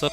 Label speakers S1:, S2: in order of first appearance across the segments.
S1: Sir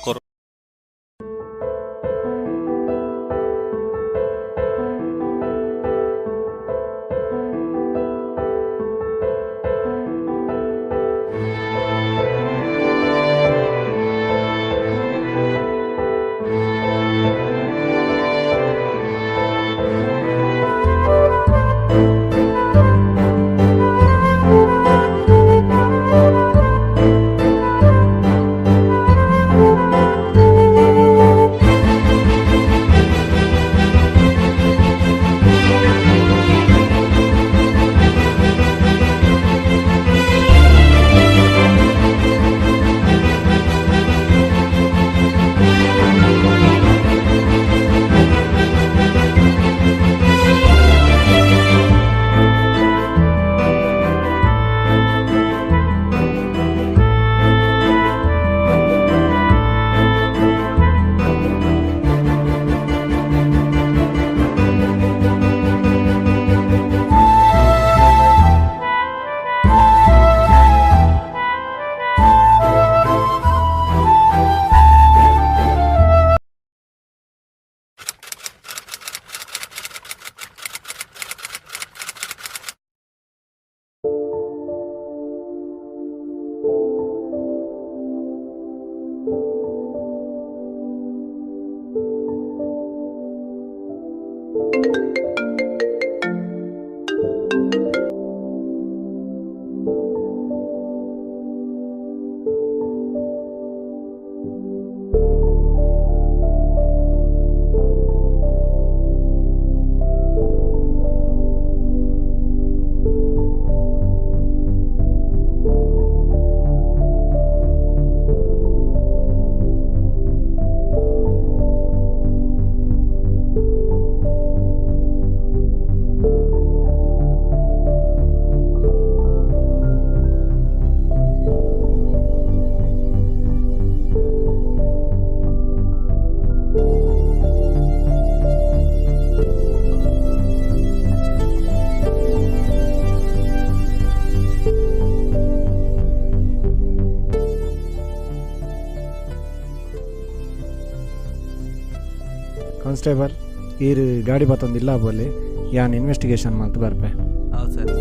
S2: constable ಈ ಗಾಡಿ ಬತ್ತೊಂದಿಲ್ಲ ಬೋಲಿ ಯಾನ್ ಇನ್ವೆಸ್ಟಿಗೇಷನ್ ಮಾಡ್ತು ಬರ್ಪೆ.
S1: ಹೌದು ಸರ್.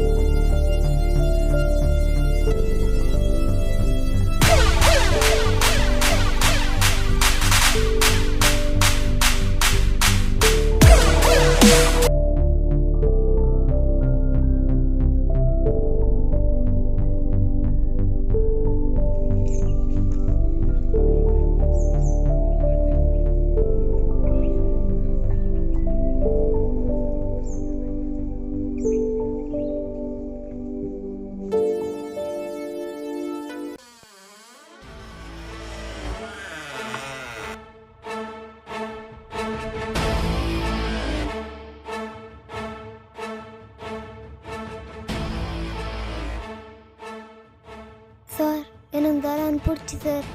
S3: ಸರ್ ಏನೊಂದಾರ ಅನ್ಪುಡ್ಚಿ ಸರ್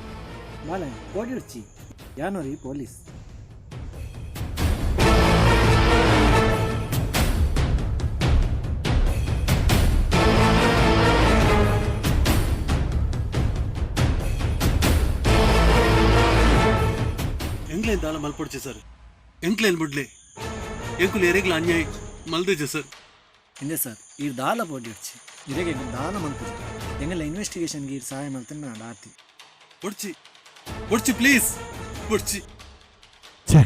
S2: ಮಾಲೆ ಓಡಿಡ್ಚಿ ಯಾನೋರಿ ಪೊಲೀಸ್
S4: ಎಂಕ್ಲೇನ್ ದಾಲ ಮಲ್ಪೊಡ್ಚೆ ಸರ್ ಎಂಕ್ಲೇನ್ ಬಿಡ್ಲೆ ಎಂಕುಲು ಎರೆಗ್ಲ ಅನ್ಯಾಯ ಮಲ್ದಿಜೆ ಸರ್
S2: ಇಂದೆ ಸರ್ ಈ ದಾಲ ಓಡಿಡ್ಚಿ ಇರೆಗೆ ದಾಲ ಮಲ್ಪೊಡ್ಚಿ ಎಂಗೆಲ್ಲ ಇನ್ವೆಸ್ಟಿಗೇಷನ್ಗೆ ಸಹಾಯ ಮಾಡ್ತಾನೆ ನಾನು ಆತಿ
S4: ಒಡ್ಚಿ ಒಡ್ಚಿ ಪ್ಲೀಸ್ ಒಡ್ಚಿ
S2: ಛೇ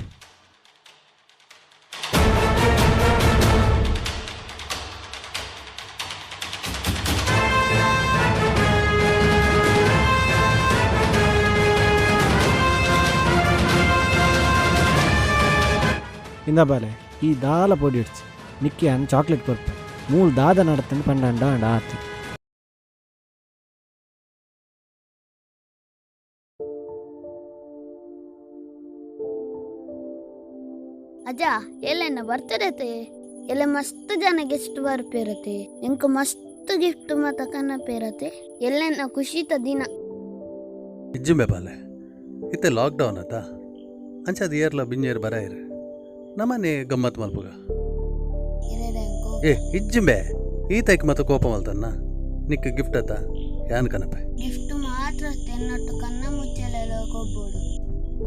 S2: ಇಂದ ಬಾಲೆ ಈ ದಾಲ ಪೊಡಿಡ್ಚಿ ನಿಕ್ಕಿ ಅನ್ ಚಾಕ್ಲೇಟ್ ಕೊರ್ಪೆ ಮೂಲ್ ದಾದ ನಡತಂದು ಪಂಡ ಅಂಡ ಆತಿ
S3: ಅಜ್ಜ ಎಲ್ಲೆನ್ನ ಬರ್ತಡೇತೆ ಎಲ್ಲ ಮಸ್ತ್ ಜನ ಗೆಸ್ಟ್ ಬರ್ಪಿರತ್ತೆ ಎಂಕ ಮಸ್ತ್ ಗಿಫ್ಟ್ ಮತ್ತ ಕನ್ನಪಿರತ್ತೆ ಎಲ್ಲೆನ್ನ ಖುಷಿತ ದಿನ
S4: ಇಜ್ಜಿಂಬೆ ಬಾಲೆ ಇತ್ತೆ ಲಾಕ್ಡೌನ್ ಅತ್ತ ಅಂಚದ ಏರ್ಲ ಬಿಂಜೇರ್ ಬರ ಇರು ನಮ್ಮನೆ ಗಮ್ಮತ್ ಮಲ್ಪುಗ ಏ ಇಜ್ಜಿಂಬೆ ಈತೈಕ್ ಮತ್ತೆ ಕೋಪ ಮಲ್ತನ್ನ ನಿಕ್ಕ ಗಿಫ್ಟ್ ಅತ್ತ ಯಾನ್ ಕನಪೆ
S3: ಗಿಫ್ಟ್ ಮಾತ್ರ ತೆನ್ನಟ್ಟು ಕನ್ನ ಮುಚ್ಚಲೆಲ್ಲ ಗೊಬ್ಬುಡು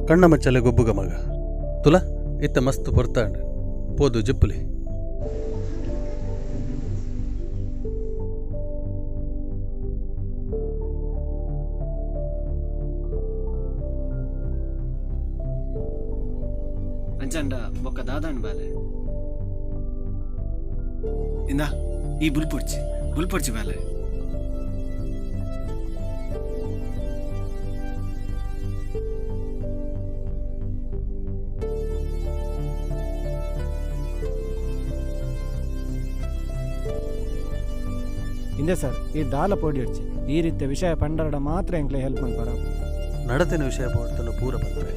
S4: ಕಣ್ಣ ಮಚ್ಚಲೆ ಗೊಬ್ಬುಗ ಮಗ ತುಲ ಇತ್ತ ಮಸ್ತ್ ಪೊರ್ತಾಂಡ್ ಪೋದು ಜಿಪ್ಪುಲಿ
S2: ಅಂಚಂಡ ಬೊಕ್ಕ ದಾದಾಂಡ್ ಬಾಲೆ ಇಂದ ಈ ಬುಲ್ಪೊಡ್ಚಿ ಬಾಲೆ
S1: ಹಿಂದೆ ಸರ್ ಈ ದಾಲ ಪೋಡಿ ಹಚ್ಚಿ ಈ ರೀತಿಯ ವಿಷಯ ಪಂಡರಡ ಮಾತ್ರ ಎಂಕ್ಲೆ ಹೆಲ್ಪ್ ಮಾಡ್ಬಾರ
S4: ನಡತಿನ ವಿಷಯ ಪೋಡ್ತಲ್ಲ ಪೂರ ಬಂದ್ರೆ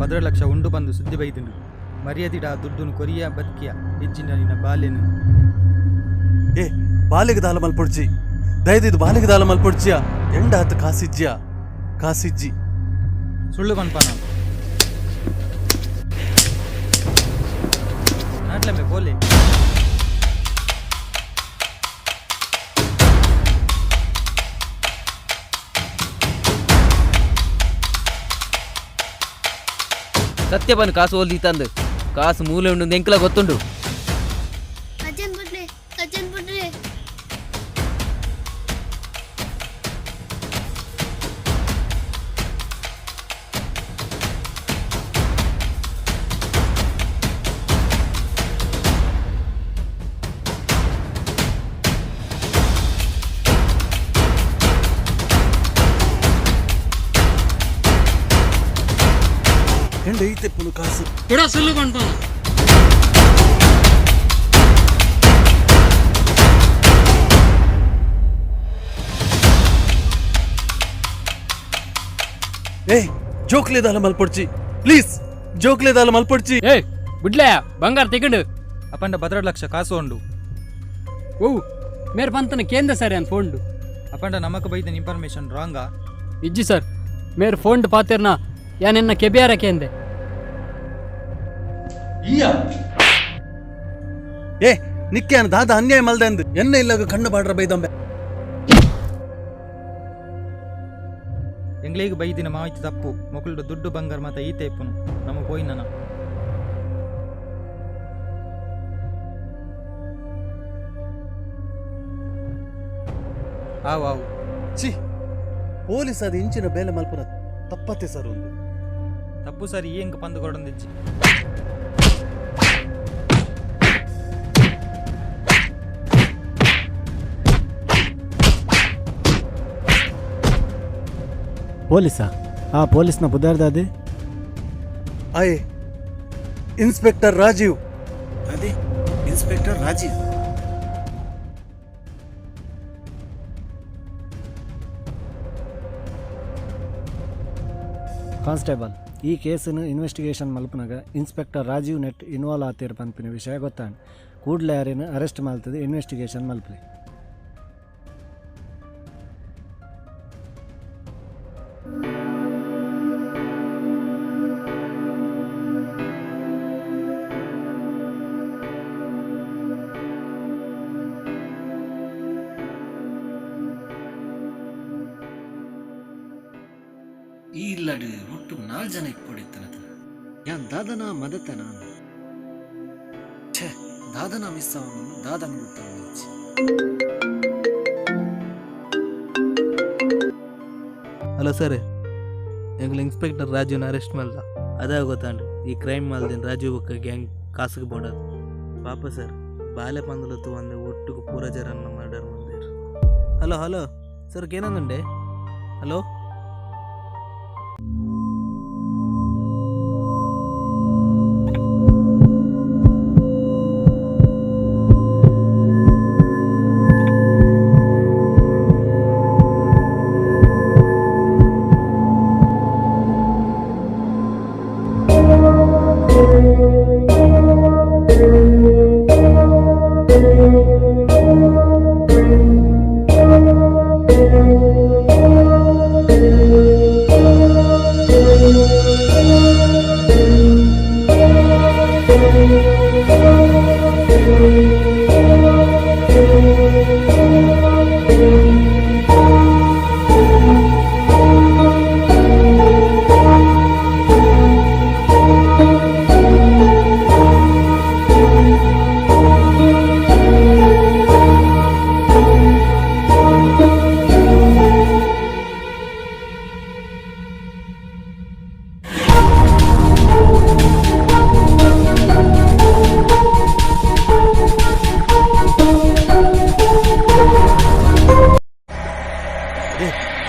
S5: ಪದ್ರ ಲಕ್ಷ ಉಂಡು ಬಂದು ಸುದ್ದಿ ಬೈದುಂಡು ಮರ್ಯಾದಿಡ ದುಡ್ಡುನು ಕೊರಿಯ ಬದುಕಿಯ ಹೆಚ್ಚಿನ ನಿನ್ನ ಬಾಲ್ಯನು
S4: ಏ ಬಾಲಿಗೆ ದಾಲ ಮಲ್ಪೊಡ್ಚಿ ದಯದಿದ್ದು ಬಾಲಿಗೆ ದಾಲ ಮಲ್ಪೊಡ್ಚಿಯ ಎಂಡ ಹತ್ತು ಕಾಸಿಜ್ಜಿ
S5: ಸುಳ್ಳು ಕನ್ಪಾನ ನಾಟ್ಲಮ್ಮೆ ಬೋಲೆ
S6: ಸತ್ಯ ಬಂದು ಕಾಸು ಓಲ್ದಿ ತಂದು ಕಾಸು ಮೂಲೆ ಉಂಡು ಎಂಕ್ಲ ಗೊತ್ತುಂಡು
S3: ಅಜ್ಜನ್ ಬಿಡ್ರಿ
S4: ಎಂಡ ಐತೆ ಪುಲು ಕಾಸು
S7: ಕೂಡ ಸುಳ್ಳು ಕಣ್ಪಾನ
S4: ಏ ಜೋಕ್ಲೆ ದಾಲ ಮಲ್ಪೊಡ್ಚಿ ಪ್ಲೀಸ್ ಜೋಕ್ಲೆ ದಾಲ ಮಲ್ಪೊಡ್ಚಿ
S7: ಏ ಬಿಡ್ಲೇ ಬಂಗಾರ ತೆಗಂಡು
S5: ಅಪ್ಪಂಡ 12 ಲಕ್ಷ ಕಾಸು ಉಂಡು
S7: ಓ ಮೇರೆ ಪಂತನ ಕೇಂದ್ರ ಸರಿ ಅಂತ ಫೋಂಡು
S5: ಅಪ್ಪಂಡ ನಮಕ್ ಬೈದನ ಇನ್ಫಾರ್ಮೇಶನ್ ರಾಂಗಾ
S7: ಇಜ್ಜಿ ಸರ್ ಮೇರೆ ಫೋಂಡ್ ಪಾತಿರ್ನ ಯಾನೆನ್ನ ಕೆಬಿಯಾರಕ್ಕೆ ಅಂದೆ
S4: ಏ ನಿಕ್ಕೆ ದಾದ ಅನ್ಯಾಯ ಮಲ್ದೆ ಅಂದು ಎನ್ನ ಇಲ್ಲಾಗ ಕಣ್ಣು ಬಾಡ್ರ ಬೈದಂಬೆ
S5: ಎಂಗ್ಲಿಗೆ ಬೈದಿನ ಮಾಹಿತಿ ತಪ್ಪು ಮಕ್ಕಳು ದುಡ್ಡು ಬಂಗಾರ ಮತ್ತೆ ಈತ ಇಪ್ಪನು ನಮಗೆ ಹೋಯ್ನ ಆವು
S4: ಛೀ ಪೊಲೀಸ್ ಅದು ಇಂಚಿನ ಬೇಲೆ ಮಲ್ಪುರ ತಪ್ಪತ್ತೆ ಸರ್ ಒಂದು
S5: ತಪ್ಪು ಸರಿ ಹೆಂಗ್ ಪಂದು ಕೊಡೊಂದಿಜ್ಜಿ
S1: ಪೊಲೀಸಾ ಆ ಪೊಲೀಸ್ನ ಬುದ್ಧಾರ್ದಾದೆ
S4: ಆಯ್ ಇನ್ಸ್ಪೆಕ್ಟರ್ ರಾಜೀವ್
S2: ಅದೇ ಇನ್ಸ್ಪೆಕ್ಟರ್ ರಾಜೀವ್
S1: ಕಾನ್ಸ್ಟೇಬಲ್ ಈ ಕೇಸನ್ನು ಇನ್ವೆಸ್ಟಿಗೇಷನ್ ಮಲ್ಪನಾಗ ಇನ್ಸ್ಪೆಕ್ಟರ್ ರಾಜೀವ್ ನೆಟ್ ಇನ್ವಾಲ್ವ್ ಆತಿರ್ ಪಂಪಿನ ವಿಷಯ ಗೊತ್ತಾಂಡು ಕೂಡಲೇ ಯಾರೇನು ಅರೆಸ್ಟ್ ಮಾಡ್ತದೆ ಇನ್ವೆಸ್ಟಿಗೇಷನ್ ಮಲ್ಪಲಿ.
S2: ಈ ಇಲ್ಲಡು ಒಟ್ಟು 4 ಜನ ಇಪ್ಪೊಡಿತ್ತನದ ಯಾನ್ ದಾದನ ಮದತ ನಾನು ಛೇ ದಾದನ ಮಿಸ್ ಅವನು ದಾದನ ಗೊತ್ತಾಗ್ಲಿಚ್ಚಿ.
S8: ಹಲೋ ಸರ್, ಎಂಗ್ಲ ಇನ್ಸ್ಪೆಕ್ಟರ್ ರಾಜುನ ಅರೆಸ್ಟ್ ಮಾಡ್ದ ಅದಾಗ ಗೊತ್ತಾಂಡು ಈ ಕ್ರೈಮ್ ಮಾಡ್ದೇನು ರಾಜು ಬೊಕ್ಕ ಗ್ಯಾಂಗ್ ಕಾಸಿಗೆ ಬೋಡದು ಪಾಪ ಸರ್ ಬಾಲೆ ಪಂದಲತ್ತು ಒಂದು ಒಟ್ಟಿಗೆ ಪೂರ ಜರನ್ನ ಮರ್ಡರ್ ಮಾಡಿದ್ರು. ಹಲೋ ಹಲೋ ಸರ್ ಏನಂದುಂಡೆ? ಹಲೋ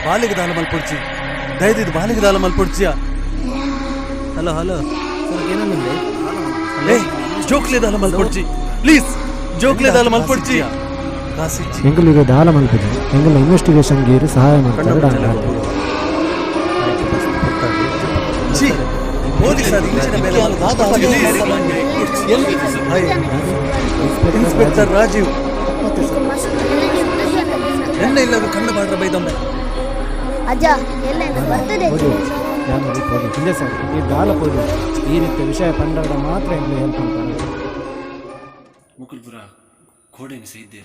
S4: ಬಾಲಿಗೆ ದಾಲ ಮಲ್ಪೊಡ್ಚಿ ದಯದಿದ್ದು ಬಾಲಿಗೆ ದಾಲ ಮಲ್ಪೊಡ್ಚಿಯ.
S8: ಹಲೋ ಹಲೋ ಸರ್ ಏನಂದುಂಡೆ?
S4: ಏ ಜೋಕ್ಲೆ ದಾಲ ಮಲ್ಪೊಡ್ಚಿ ಪ್ಲೀಸ್, ಜೋಕ್ಲೆ ದಾಲ ಮಲ್ಪೊಡ್ಚಿ ಕಾಸಿಚ್ಚಿ
S1: ಎಂಗಳಿಗೆ ದಾಲ ಮಲ್ಪದೆ ಎಂಗಳ ಇನ್ವೆಸ್ಟಿಗೇಷನ್ ಗೀರು ಸಹಾಯ ಮಾಡ್ತಾರೆ
S4: ಛೀ ಪೊಲೀಸರು ಇಂಚಿನ ಮೇಲೆ ಇನ್ಸ್ಪೆಕ್ಟರ್ ರಾಜೀವ್ ಎಣ್ಣೆ ಇಲ್ಲದ ಕಂಡು ಬಾಡ್ರ ಬೈದೊಂಡೆ
S3: ಅಜ್ಜ ಎಲ್ಲ ಬರ್ತದೆ
S1: ಇಲ್ಲ ಸರ್ ಈ ದಾಲ ಪೋಡಿ ಈ ರೀತಿಯ ವಿಷಯ ಪಂಡಾಡ ಮಾತ್ರ ಎಂಗ್ಳು ಹೆಲ್ಪ್ ಮಾಡ್ತಾರೆ.
S2: ಮುಕುಲ್ಪುರ ಕೋಡೆನಿ ಸೈದ್ದೆ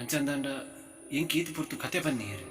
S2: ಅಂಚಂದಾಂಡ ಎಂಕೀತಿ ಪುರ್ತು ಕತೆ ಪನ್ನೀರು